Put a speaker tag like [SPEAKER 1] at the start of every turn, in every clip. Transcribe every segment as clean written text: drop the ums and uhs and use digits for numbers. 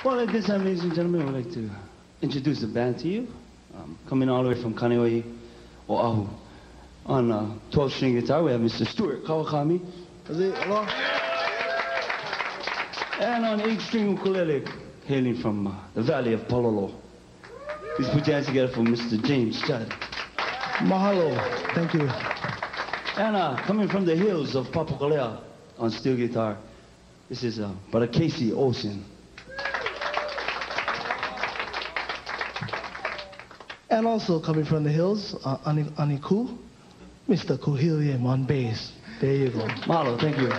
[SPEAKER 1] Well, at this time, ladies and gentlemen, we'd like to introduce the band to you. Coming all the way from Kaneohe, Oahu. On 12-string guitar, we have Mr. Stuart Kawakami.
[SPEAKER 2] Hello.
[SPEAKER 1] And on 8-string ukulele, hailing from the Valley of Pololo. Please put your hands together for Mr. James Judd.
[SPEAKER 2] Mahalo. Thank you.
[SPEAKER 1] And coming from the hills of Papakolea on steel guitar, this is Brother Casey Olsen.
[SPEAKER 2] And also coming from the hills, Aniku, Mr. Kuhiliam on bass. There you go.
[SPEAKER 1] Mahalo, thank you.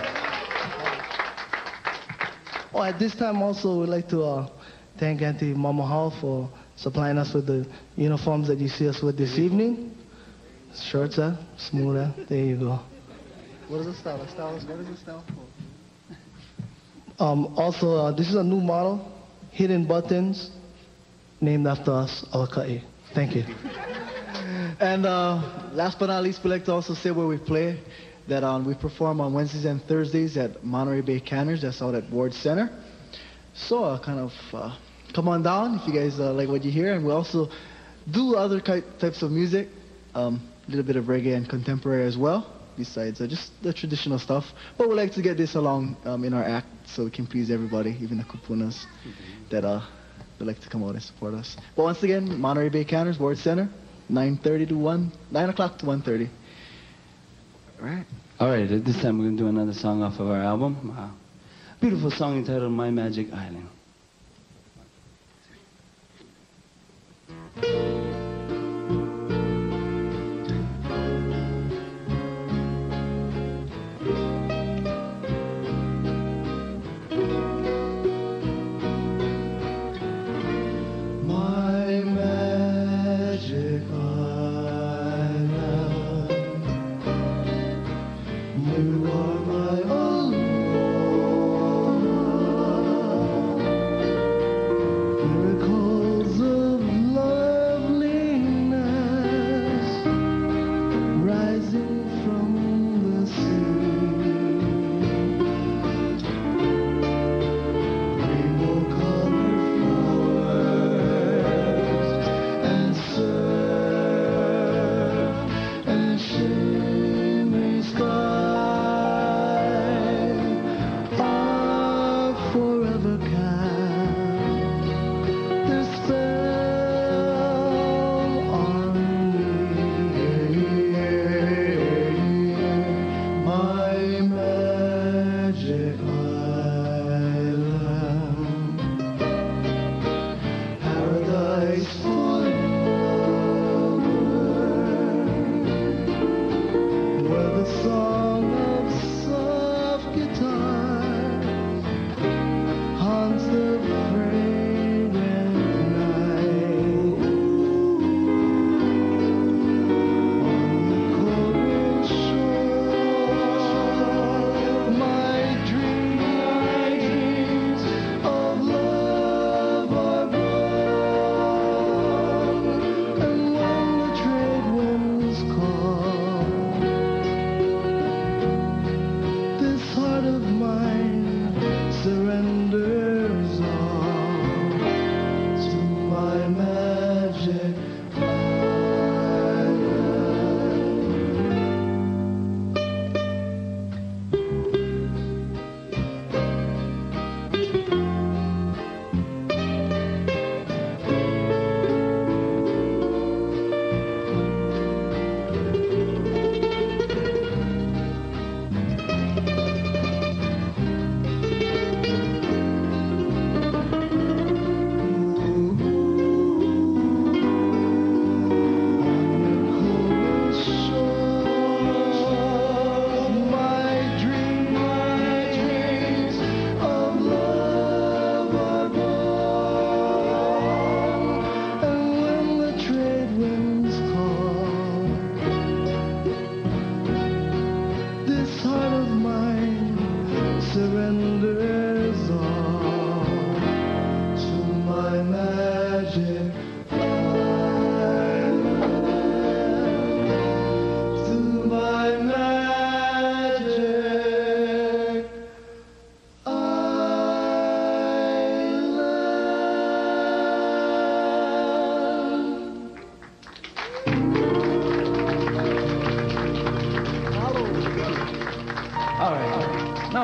[SPEAKER 2] Oh, at this time also we'd like to thank Auntie Mama Hall for supplying us with the uniforms that you see us with this evening. Shorts, smoother. There you go. What is the style? What is the style for? Also, this is a new model, hidden buttons, named after us, Awaka'i. Thank you. And last but not least, we'd like to also say where we play, that we perform on Wednesdays and Thursdays at Monterey Bay Canners. That's out at Ward Center. So come on down if you guys like what you hear. And we also do other types of music, a little bit of reggae and contemporary as well, besides just the traditional stuff. But we like to get this along in our act so we can please everybody, even the kupunas that would like to come out and support us. But once again, Monterey Bay Canners, Ward Center, 9 o'clock to 1:30. All right.
[SPEAKER 1] All right, at this time we're going to do another song off of our album. Beautiful song entitled My Magic Island.
[SPEAKER 2] You are my own.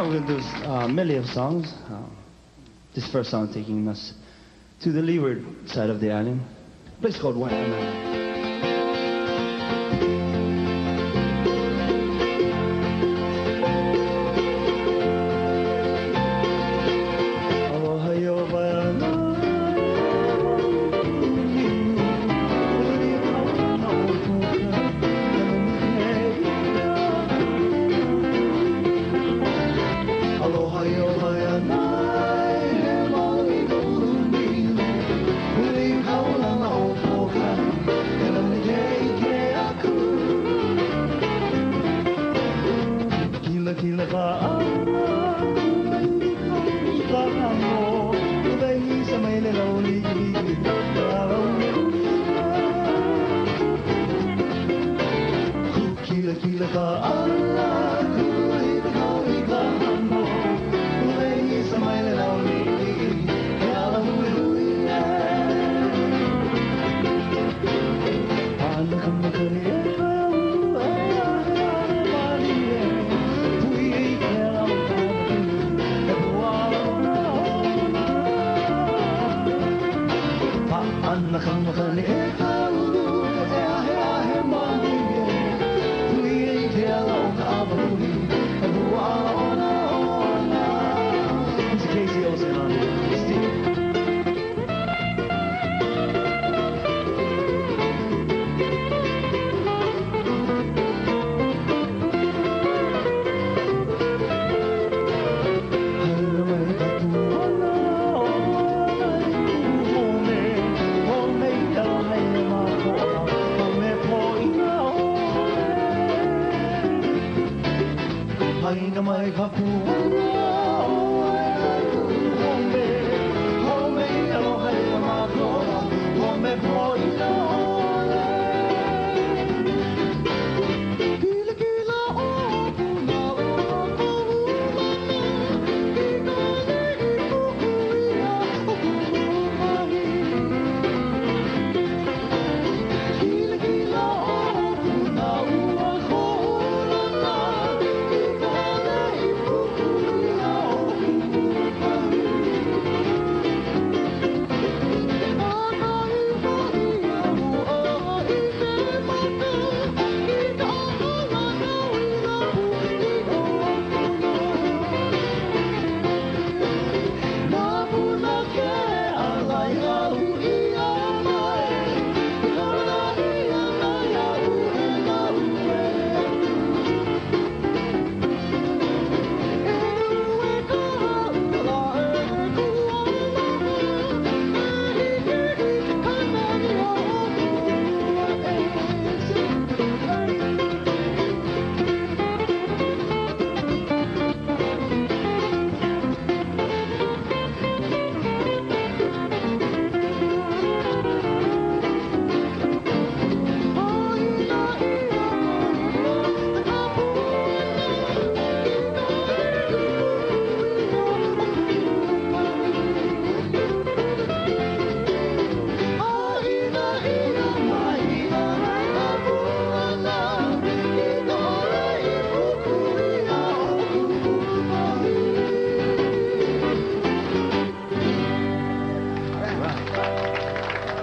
[SPEAKER 1] Now we're going to do a medley of songs. This first song taking us to the leeward side of the island. A place called Waianae.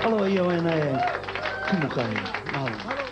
[SPEAKER 1] Aloha Ioanae, Kumukai. Mahalo.